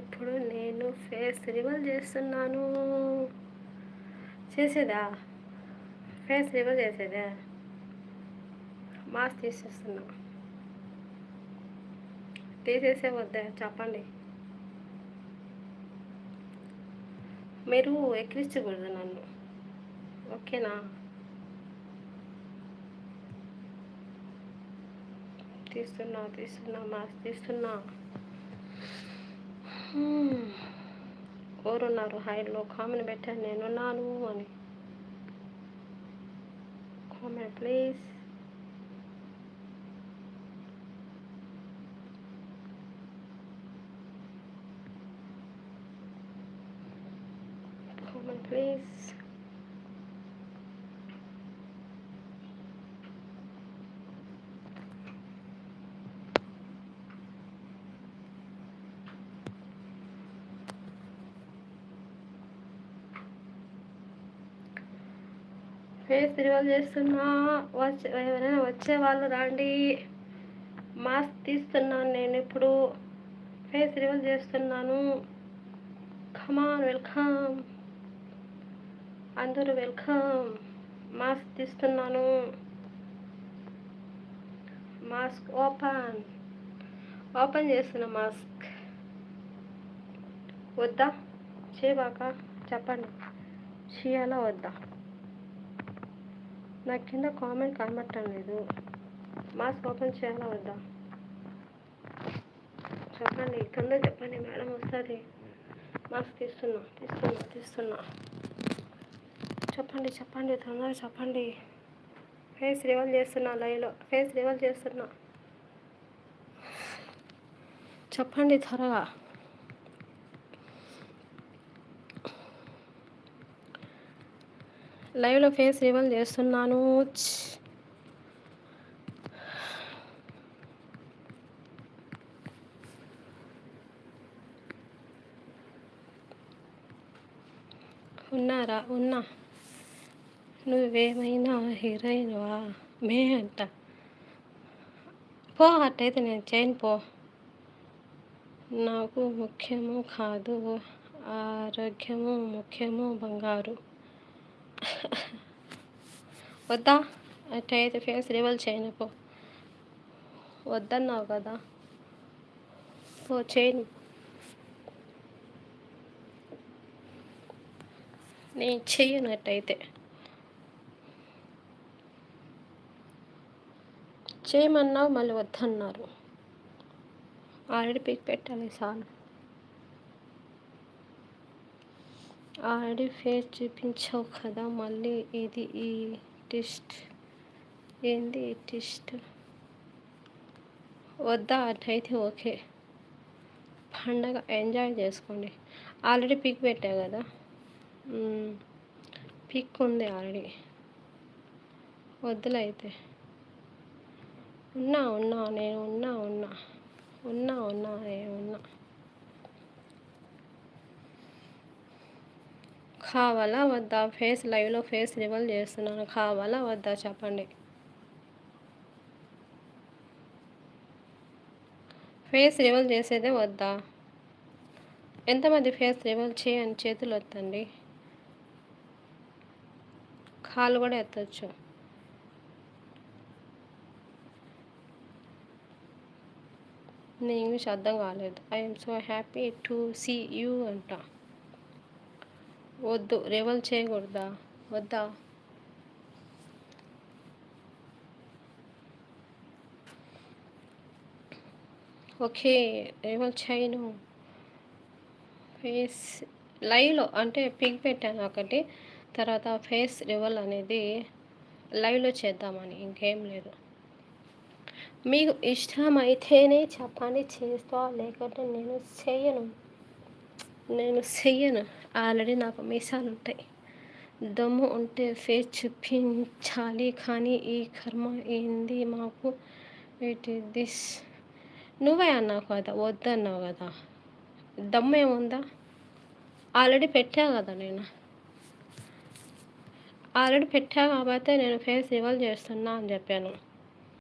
ఇప్పుడు నేను face reveal చేస్తున్నాను. చేసేదా? ఫేస్ రివీల్ చేసేదా? మాస్క్ తీసేస్తున్నా. తీసేసే వద్దా చెప్పండి. మీరు ఎక్కిరించకూడదు నన్ను, ఓకేనా? తీస్తున్నా మాస్క్ తీస్తున్నా. ఎవరున్నారు హైడ్లో? కామెంట్ పెట్టాను నేనున్నాను అని. Comment please. Comment please. Face reveal చేస్తున్నా. ఎవరైనా వచ్చే వాళ్ళు రండి. మాస్క్ తీస్తున్నాను నేను ఇప్పుడు. ఫేస్ రివీల్ చేస్తున్నాను. కమాన్ వెల్కమ్, అందరూ వెల్కమ్. మాస్క్ తీస్తున్నాను. మాస్క్ ఓపెన్ చేస్తున్నా. మాస్క్ వద్దా? చేయబాక చెప్పండి, చేయాలా వద్దా? నా కింద కామెంట్ కనబడటం లేదు. మాస్క్ ఓపెన్ చేయాలా వద్దా చెప్పండి, తొందర చెప్పండి. మేడం వస్తుంది. మాస్క్ తీస్తున్నా. చెప్పండి తొందరగా చెప్పండి. ఫేస్ రివీల్ చేస్తున్నా. లైవ్లో ఫేస్ రివీల్ చేస్తున్నా. చెప్పండి త్వరగా. లైవ్లో ఫేస్ రివీల్ చేస్తున్నాను. ఉన్నారా? ఉన్నా. నువ్వేమైనా హీరోయిన్వా? అంట పో. అట్టయితే నేను చేయను పో. నాకు ముఖ్యము కాదు, ఆరోగ్యము ముఖ్యము బంగారు. వద్దా? అట్టయితే ఫేస్ రివీల్ చేయను పో. వద్దన్నావు కదా, పో చేయను. నేను చెయ్యనట్టయితే. చేయమన్నావు మళ్ళీ వద్దన్నారు. ఆల్రెడీ పిక్ పెట్టాలి సార్. ఆల్రెడీ ఫేస్ చూపించావు కదా, మళ్ళీ ఇది ఈ టెస్ట్ ఏంది? ఈ టెస్ట్ వద్దా? అట్టయితే ఓకే. పండగ ఎంజాయ్ చేసుకోండి. ఆల్రెడీ పిక్ పెట్టా కదా, పిక్ ఉంది ఆల్రెడీ. వద్దులే అయితే. నేను ఉన్నా. కావాలా వద్దా? ఫేస్ లైవ్లో ఫేస్ రివీల్ చేస్తున్నాను. కావాలా వద్దా చెప్పండి. ఫేస్ రివీల్ చేసేదే వద్దా? ఎంతమంది ఫేస్ రివీల్ చేయని చేతులు ఎత్తండి. కాళ్ళు కూడా ఎత్తచ్చు. నీ ఇంగ్లీష్ అర్థం కాలేదు. I'm so happy to see you అంట. వద్దు. రివీల్ చేయకూడదా? వద్దా? ఓకే, రివీల్ చేయను. ఫేస్ లైవ్లో అంటే పిక్ పెట్టాను ఒకటి, తర్వాత ఫేస్ రివీల్ అనేది లైవ్లో చేద్దామని, ఇంకేం లేదు. మీకు ఇష్టమైతేనే చెప్పండి, చేస్తా. లేకపోతే నేను చెయ్యను. ఆల్రెడీ నాకు మీసాలు ఉంటాయి. దమ్ము ఉంటే ఫేస్ చూపించాలి, కానీ ఈ కర్మ ఏంది మాకు? It is this. నువ్వే అన్నావు కదా, వద్దన్నావు కదా. దమ్ము ఏముందా? ఆల్రెడీ పెట్టా కదా నేను. ఆల్రెడీ పెట్టా కాబట్టి నేను ఫేస్ రివీల్ చేస్తున్నా అని చెప్పాను.